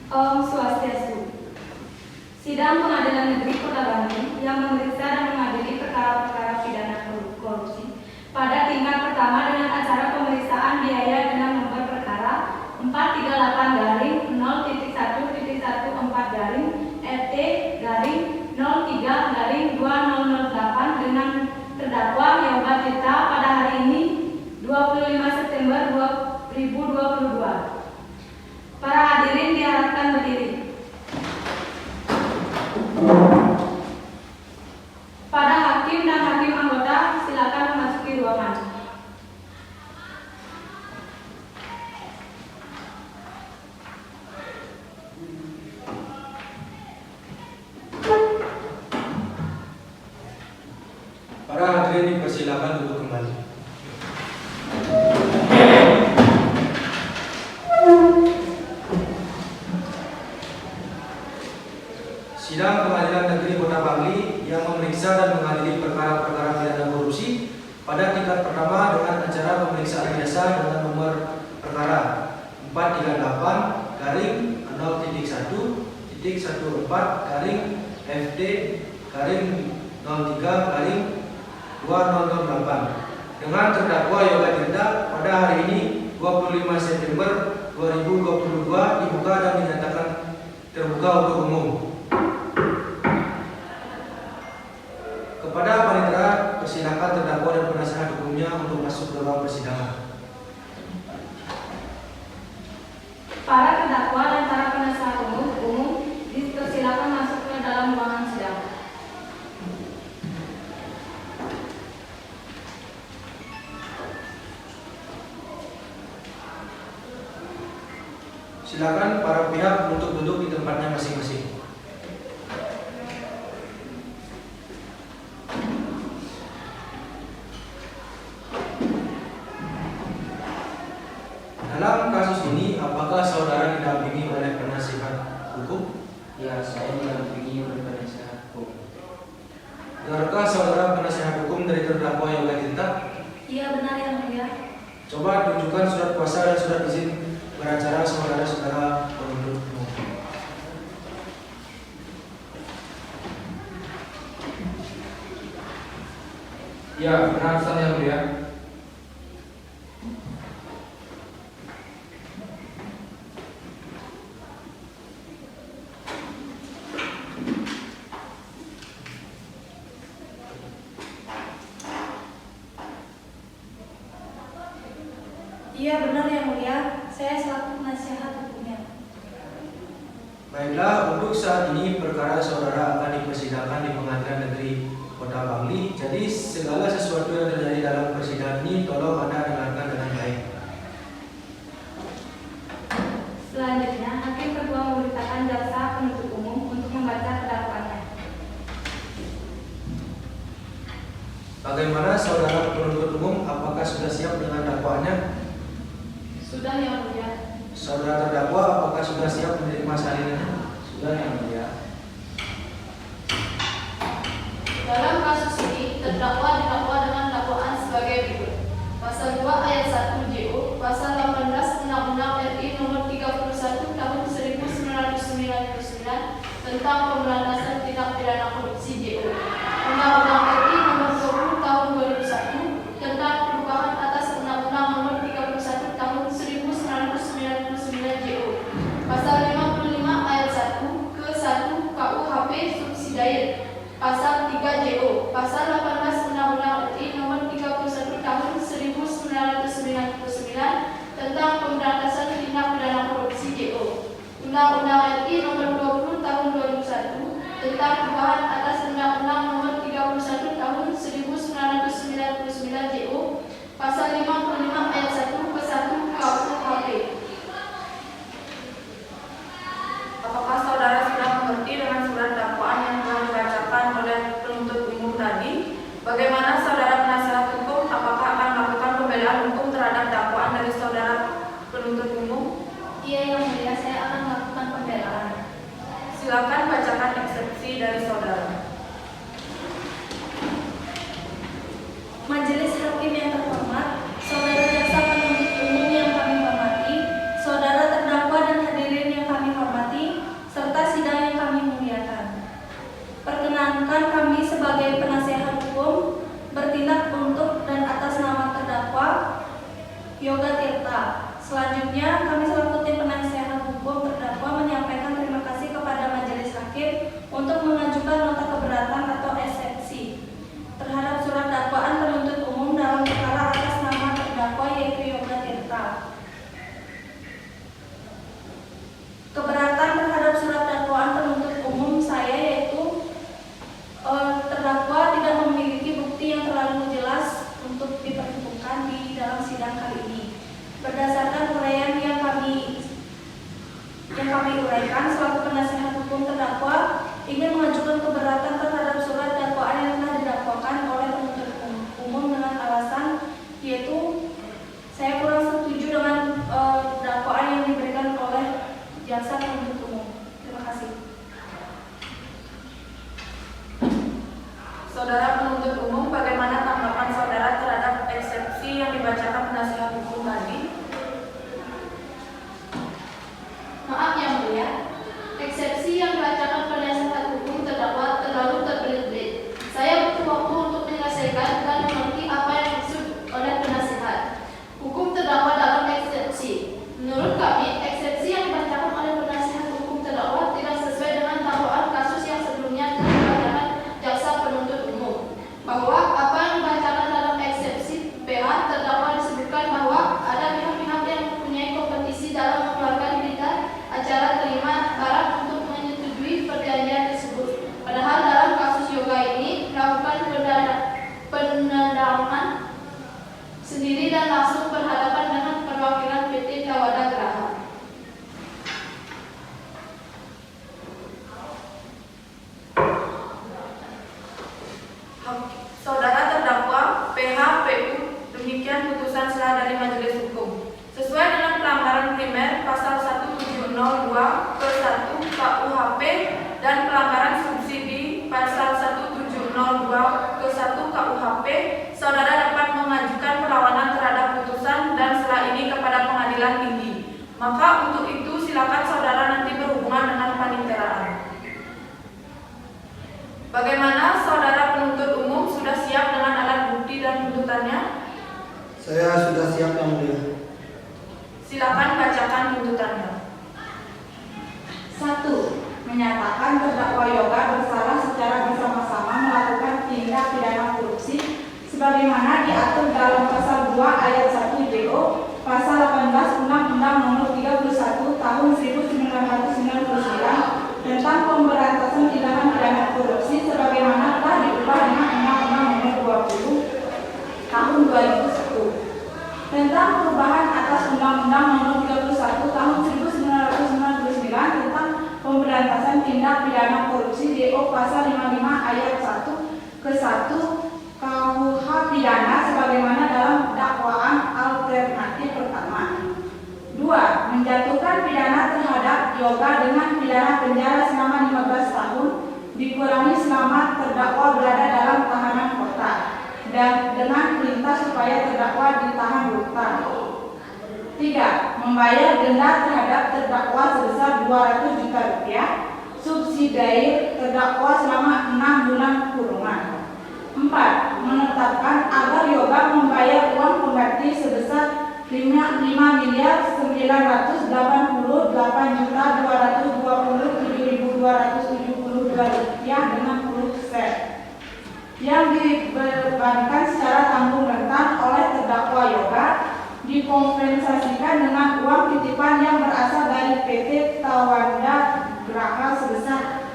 Om Swastiastu. Sidang Pengadilan Negeri Kota Bandung yang memeriksa dan mengadili perkara-perkara pidana korupsi pada tingkat pertama dengan acara pemeriksaan biaya dengan nomor perkara 438-114-FT-03-2008 dengan terdakwa Yoga Tirta pada hari ini 25 September 2022. Para hadirin diharapkan berdiri. Pada hakim dan hakim anggota silakan memasuki ruangan. Para hadirin dipersilakan duduk kembali. Sidang Pengadilan Negeri Kota Bangli yang memeriksa dan mengadili perkara-perkara pidana korupsi pada tingkat pertama dengan acara pemeriksaan biasa dengan nomor perkara 438-1-FT-03-2008 dengan terdakwa Yoga Tirta pada hari ini 25 September 2022 dibuka dan dinyatakan terbuka untuk umum. Kepada panitera, persilakan terdakwa dan penasihat hukumnya untuk masuk ke ruang persidangan. Para terdakwa dan para penasihat umum dipersilakan masuk ke dalam ruangan sidang. Silakan para pihak untuk duduk di tempatnya masing-masing. Dalam kasus ini, apakah saudara didampingi oleh penasihat hukum? Ya, saya didampingi oleh penasihat hukum. Benarkah saudara penasihat hukum dari terdakwa Yoga Tirta? Iya, benar yang mulia. Coba tunjukkan surat kuasa dan surat izin beracara saudara-saudara penuntut umum. Ya, benar yang mulia. Iya, benar yang mulia. Saya selaku penasihat hukumnya. Baiklah, untuk saat ini perkara saudara akan dipersidangkan di Pengadilan Negeri Kota Bangli. Jadi segala sesuatu yang terjadi dalam persidangan ini tolong Anda dengarkan dengan baik. Selanjutnya, hakim kedua memerintahkan jaksa penuntut umum untuk membaca dakwaannya. Bagaimana saudara penuntut umum, apakah sudah siap dengan dakwaannya? Sudah yang mulia. Saudara terdakwa, apakah sudah siap menerima salinannya? Sudah yang mulia. Dalam kasus ini, terdakwa didakwa dengan dakwaan sebagai berikut. Pasal 2 ayat 1 JO, Pasal 18 Undang-Undang RI Nomor 31 Tahun 1999 tentang pemberantasan tindak pidana korupsi JO, Undang-Undang RI Nomor 20 Tahun 2001 tentang perubahan atas Undang-Undang Nomor 31 Tahun 1999 JO, Pasal 55 ayat 1 ke 1 KUHP subsidiar, Pasal 3 JO, Pasal 18 Undang-Undang RI Nomor 31 Tahun 1999 tentang pemberantasan tindak pidana korupsi JO, Undang-Undang RI Nomor 20 Tahun 2001 tentang perubahan atas Undang-Undang Nomor 31 Tahun 1999 JO, Pasal 55 ayat 1 ke 1 KUHP. Apakah saudara sudah mengerti dengan surat dakwaan yang telah dibacakan oleh penuntut umum tadi? Bagaimana saudara penasihat hukum? Apakah akan melakukan pembelaan hukum terhadap dakwaan dari saudara penuntut umum? Iya yang mulia, saya akan melakukan pembelaan. Silakan bacakan eksepsi dari saudara. Majelis Hakim yang terhormat, saudara jaksa penuntut umum yang kami hormati, saudara terdakwa dan hadirin yang kami hormati, menyampaikan selaku penasihat hukum terdakwa ingin mengajukan keberatan terhadap surat dakwaan yang telah didakwakan oleh penuntut umum dengan alasan yaitu saya kurang setuju dengan dakwaan yang diberikan oleh jaksa penuntut umum. Terima kasih. Saudara penuntut umum, bagaimana tanggapan saudara terhadap eksepsi yang dibacakan penasihat hukum tadi? Maaf yang mulia, eksepsi yang dibacakan penasihat hukum terdakwa terlalu terbelit-belit. Saya butuh waktu untuk menyelesaikan dan mengerti apa yang dimaksud oleh penasihat hukum terdakwa dalam eksepsi. Menurut kami, eksepsi yang dibacakan oleh penasihat hukum terdakwa tidak sesuai dengan dakwaan kasus yang sebelumnya telah dibacakan jaksa penuntut umum. Bahwa apa yang dibacakan dalam eksepsi PH terdakwa disebutkan bahwa ada pihak-pihak yang mempunyai kompetisi dalam mengeluarkan berita acara terima barang untuk menyetujui perjanjian tersebut. Padahal dalam kasus yoga ini melakukan penendangan sendiri dan langsung berhadapan dengan perwakilan PT Tawada Geraha. Saudara terdakwa PHPU, demikian putusan selah dari majelis hukum. Sesuai dengan pelanggaran primer pasal 1702 ke 1 KUHP dan pelanggaran subsidi pasal 1702 ke 1 KUHP, saudara dapat mengajukan perlawanan terhadap putusan dan selah ini kepada pengadilan tinggi. Maka untuk itu silakan saudara nanti berhubungan dengan paniteraan. Bagaimana saudara penuntut umum, sudah siap dengan alat bukti dan tuntutannya? Saya sudah siap yang mulia. Silakan bacakan tuntutannya. 1. Menyatakan terdakwa Yoga bersalah secara bersama-sama melakukan tindak pidana korupsi sebagaimana diatur dalam pasal 2 ayat 1 JO, pasal 18 Undang-Undang Nomor 31 Tahun 1999 tentang pemberantasan tindakan pidana korupsi sebagaimana telah diubah dengan Undang-Undang Nomor 20 Tahun 2001 tentang perubahan atas Undang-Undang Nomor 31 Tahun 1999 tentang pemberantasan tindak pidana korupsi DO pasal 55 ayat 1 ke 1 KUH pidana sebagaimana dalam dakwaan alternatif pertama. 2. Menjatuhkan pidana terhadap Yoga dengan pidana penjara selama 15 tahun dikurangi selama terdakwa berada dalam tahanan kota dan dengan perintah supaya terdakwa ditahan rutan. 3. Membayar denda terhadap terdakwa sebesar 200 juta rupiah, subsidiar terdakwa selama 6 bulan kurungan. 4. Menetapkan agar Yoga membayar uang pengganti sebesar 5.228.227.272 rupiah dengan 10 sen yang dibebankan secara tanggung rentan oleh terdakwa Yoga dikompensasikan dengan uang titipan yang berasal dari PT Tawanda Geraha sebesar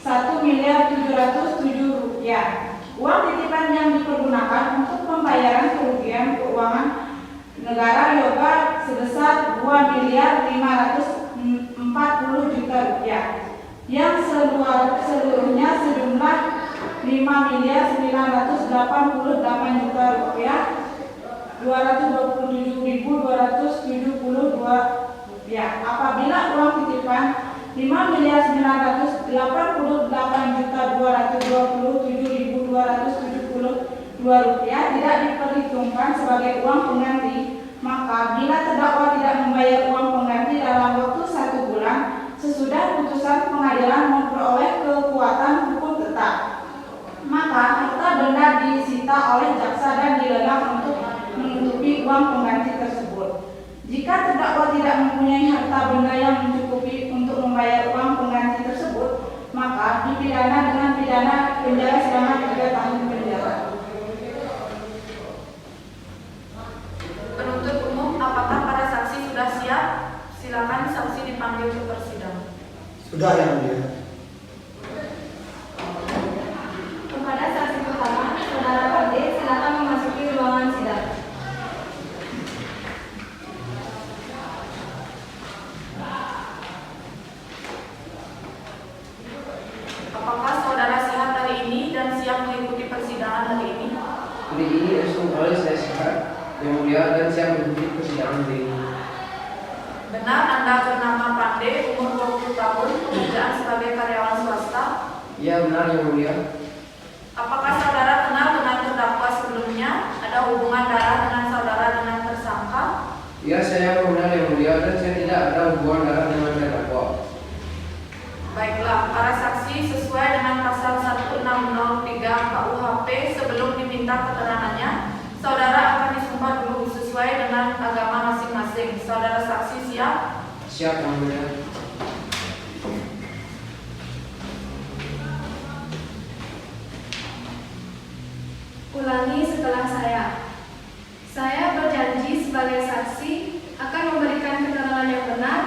1.707.000 rupiah. Uang titipan yang dipergunakan untuk pembayaran kerugian keuangan negara Yoga sebesar 2.540 juta rupiah yang seluruhnya sejumlah 5.988 juta rupiah 227.272 rupiah. Apabila uang titipan 5.988.227.272 rupiah tidak diperhitungkan sebagai uang pengganti, maka bila terdakwa tidak membayar uang pengganti dalam waktu 1 bulan sesudah putusan pengadilan memperoleh kekuatan hukum tetap, maka harta benda disita oleh jaksa dan dilelang untuk menutupi uang pengganti tersebut. Jika terdakwa tidak mempunyai harta benda yang mencukupi untuk membayar uang pengganti tersebut, maka dipidana dengan pidana penjara selama 3 tahun penjara. Penuntut umum, apakah para saksi sudah siap? Silakan saksi dipanggil ke persidangan. Sudah yang mulia. Kepada saksi pertama, Saudara Pade, silakan memasuki ruangan sidang. Detik ini langsung oleh saya sehat, yang mulia, dan siap mengikuti persidangan hari ini. Benar Anda bernama Pande, umur 20 tahun, pekerjaan sebagai karyawan swasta? Ya benar yang mulia. Apakah saudara kenal dengan terdakwa sebelumnya? Ada hubungan darah dengan saudara dengan tersangka? Ya saya mengenal yang mulia dan saya tidak ada hubungan darah dengan terdakwa. Baiklah, para saksi sesuai dengan pasal 1603 KUHP sebelum diminta keterangannya, saudara akan disumpah dulu sesuai dengan agama masing-masing. Saudara saksi siap? Siap yang mulia. Ulangi setelah saya. Saya berjanji sebagai saksi akan memberikan keterangan yang benar,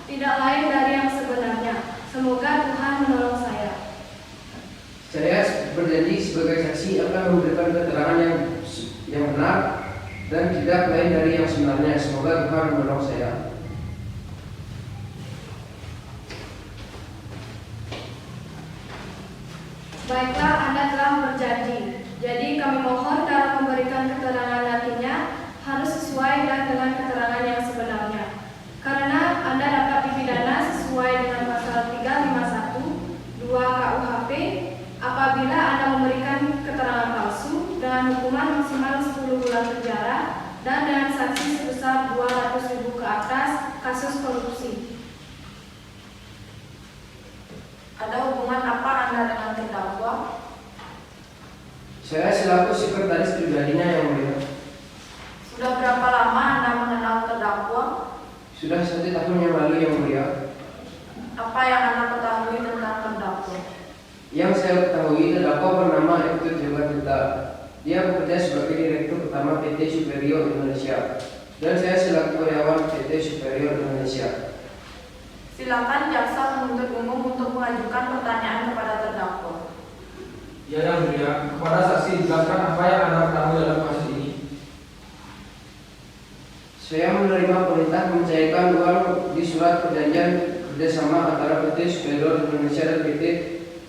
tidak lain dari yang sebenarnya. Semoga Tuhan menolong saya. Saya berjanji sebagai saksi akan memberikan keterangan yang benar dan tidak lain dari yang sebenarnya. Semoga Tuhan menolong saya. Baiklah, Anda telah berjanji. Jadi kami mohon dalam memberikan keterangan nantinya harus sesuai dan dengan keterangan yang sebenarnya. Karena Anda dapat dipidana sesuai dengan pasal 351 2 KUHP apabila Anda memberikan keterangan palsu dengan hukuman maksimal 10 bulan penjara dan dengan sanksi sebesar 200.000 ke atas kasus korupsi. Ada hubungan apa Anda dengan terdakwa? Saya selaku sekretaris pribadinya yang mulia. Sudah berapa lama Anda mengenal terdakwa? Sudah 1 tahun yang lalu yang mulia. Apa yang Anda ketahui tentang terdakwa? Yang saya ketahui terdakwa bernama Ektur Jogatita. Dia bekerja sebagai direktur utama PT Superior Indonesia dan saya selaku karyawan PT Superior Indonesia. Silakan jaksa penuntut umum untuk mengajukan pertanyaan kepada terdakwa. Ya yang mulia, kepada saksi jelaskan apa yang Anda ketahui dalam kasus ini. Saya menerima perintah mencairkan uang di surat perjanjian kerjasama antara PT Superior Indonesia dan PT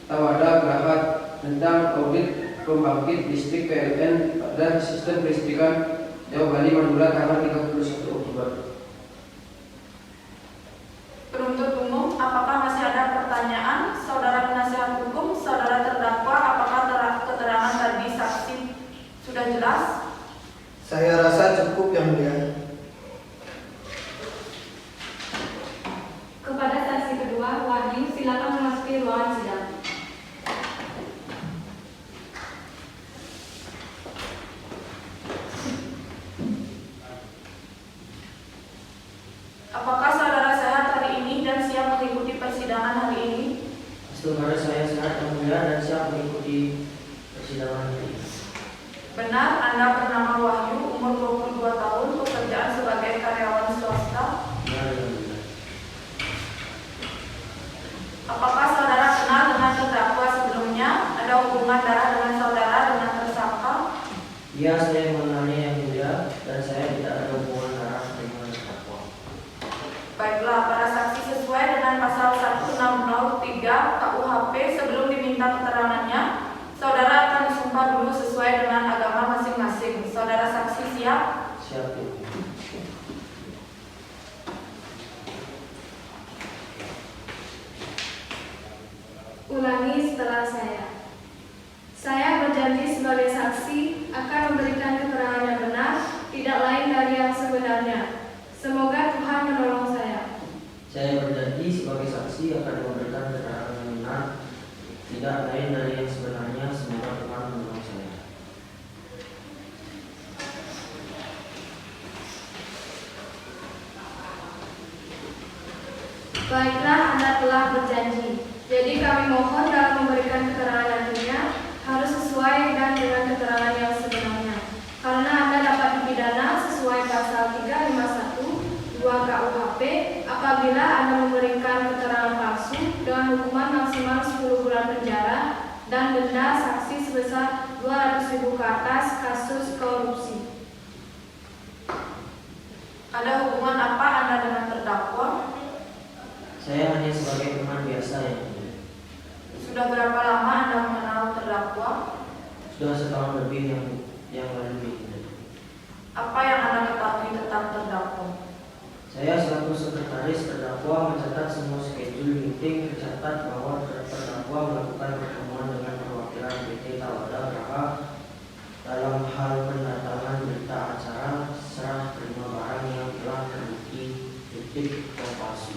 Tawada Berhad tentang audit pembangkit listrik PLN dan sistem kelistrikan Jawa Bali Madura tanggal 31 Oktober. Penuntut umum, apakah masih ada pertanyaan? Saudara penasihat hukum, saudara terdakwa, apakah keterangan tadi saksi sudah jelas? Saya rasa cukup yang mulia. Kepada saksi kedua, Wahyu, silakan memasuki ruangan sidang. Apakah saudara sehat hari ini dan siap mengikuti persidangan hari ini? Saudara saya sehat yang mulia dan siap mengikuti persidangan ini. Benar, Anda bernama Wahyu, umur 22 tahun, pekerjaan sebagai karyawan swasta. Benar yang mulia. Apakah saudara kenal dengan terdakwa sebelumnya? Ada hubungan darah dengan saudara dengan tersangka? Ya, saya mengenalnya yang mulia dan saya tidak ada hubungan darah dengan terdakwa. Baiklah, para saksi sesuai dengan pasal 1603 KUHP sebelum diminta keterangannya, saudara akan disumpah dulu sesuai dengan agama masing-masing. Saudara saksi siap? Siap. Ulangi setelah saya. Saya berjanji sebagai saksi akan memberikan keterangan yang benar, tidak lain dari yang sebenarnya. Semoga Tuhan menolong saya. Saya berjanji sebagai saksi akan memberikan keterangan yang benar, tidak lain dari yang sebenarnya. Semoga Tuhan menolong saya. Baiklah, Anda telah berjanji. Jadi kami mohon dalam memberikan keterangan nantinya harus sesuai dan dengan keterangan yang sebenarnya. Karena Anda dapat dipidana sesuai pasal 351 2 KUHP apabila Anda memberikan keterangan palsu dengan hukuman maksimal 10 bulan penjara dan denda saksi sebesar 200.000 ke atas kasus korupsi. Ada hubungan apa Anda dengan terdakwa? Saya hanya sebagai teman biasa yang mulia. Sudah berapa lama Anda mengenal terdakwa? Sudah setahun lebih yang mulia. penting tercatat bahwa terdakwa melakukan pertemuan dengan perwakilan PT Tawada Graha dalam hal pendatangan berita acara serah terima barang yang telah terbukti fiktif atau palsu.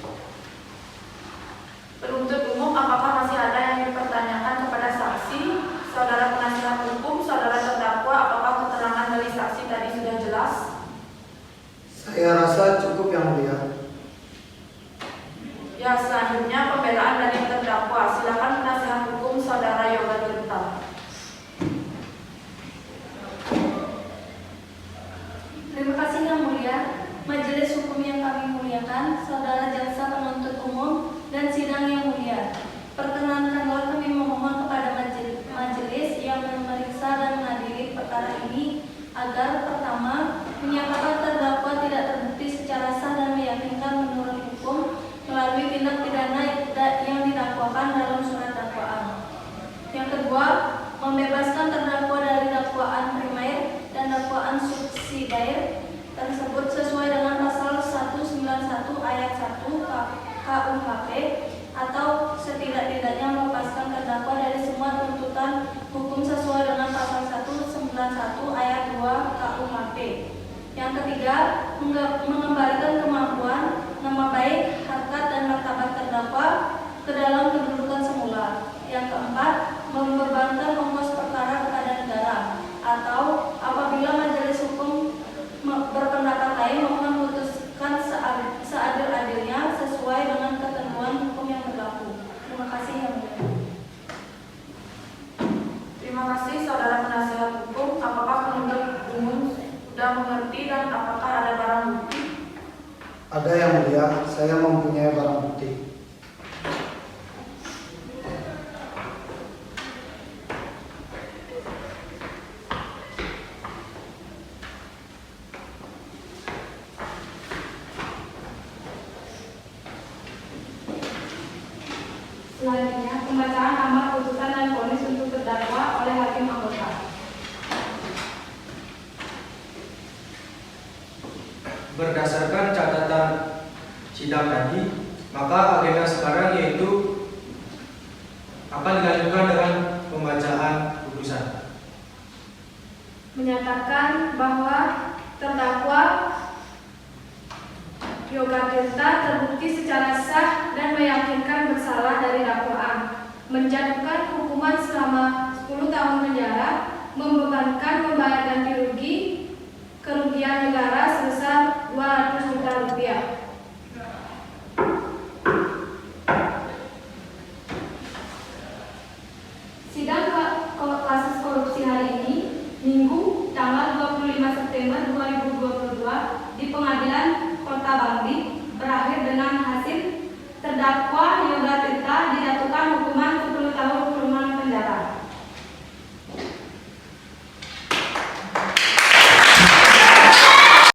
Penuntut umum, apakah masih ada yang dipertanyakan kepada saksi? Saudara penasihat hukum, saudara terdakwa, apakah keterangan dari saksi tadi sudah jelas? Saya rasa cukup yang mulia. Ya, selanjutnya pembelaan dari terdakwa. Silakan penasihat hukum saudara Yoga Tirta. Terima kasih Yang Mulia. Majelis hukum yang kami muliakan, saudara jaksa penuntut umum dan sidang yang mulia. Perkenankanlah kami memohon kepada majelis yang memeriksa dan mengadili perkara ini agar pertama menyatakan terdakwa tidak terbukti secara sah dan meyakinkan menurut hukum melalui tindak pidana yang didakwakan dalam surat dakwaan. Yang kedua, membebaskan terdakwa dari dakwaan primer dan dakwaan subsidiar tersebut sesuai dengan pasal 191 ayat 1 KUHP atau setidak-tidaknya melepaskan terdakwa dari semua tuntutan hukum sesuai dengan pasal 191 ayat 2 KUHP. Yang ketiga, mengembalikan kemampuan, nama baik, harkat dan martabat terdakwa ke dalam kedudukan semula. Yang keempat, membebankan ongkos perkara kepada negara, atau apabila majelis hukum berpendapat lain mohon memutuskan seadil-adilnya sesuai dengan ketentuan hukum yang berlaku. Terima kasih Yang Mulia. Terima kasih saudara penasihat hukum. Apakah penuntut umum sudah mengerti dan apakah ada barang bukti? Ada yang mulia, saya mempunyai barang bukti. Selanjutnya, pembacaan amar putusan dan vonis untuk terdakwa oleh hakim anggota. Berdasarkan catatan sidang tadi, maka agenda sekarang yaitu akan dilanjutkan dengan pembacaan putusan. Menyatakan bahwa terdakwa Yoga Tirta terbukti secara sah dan meyakinkan bersalah dari dakwaan, menjatuhkan hukuman selama 10 tahun penjara, membebankan membayar ganti rugi kerugian negara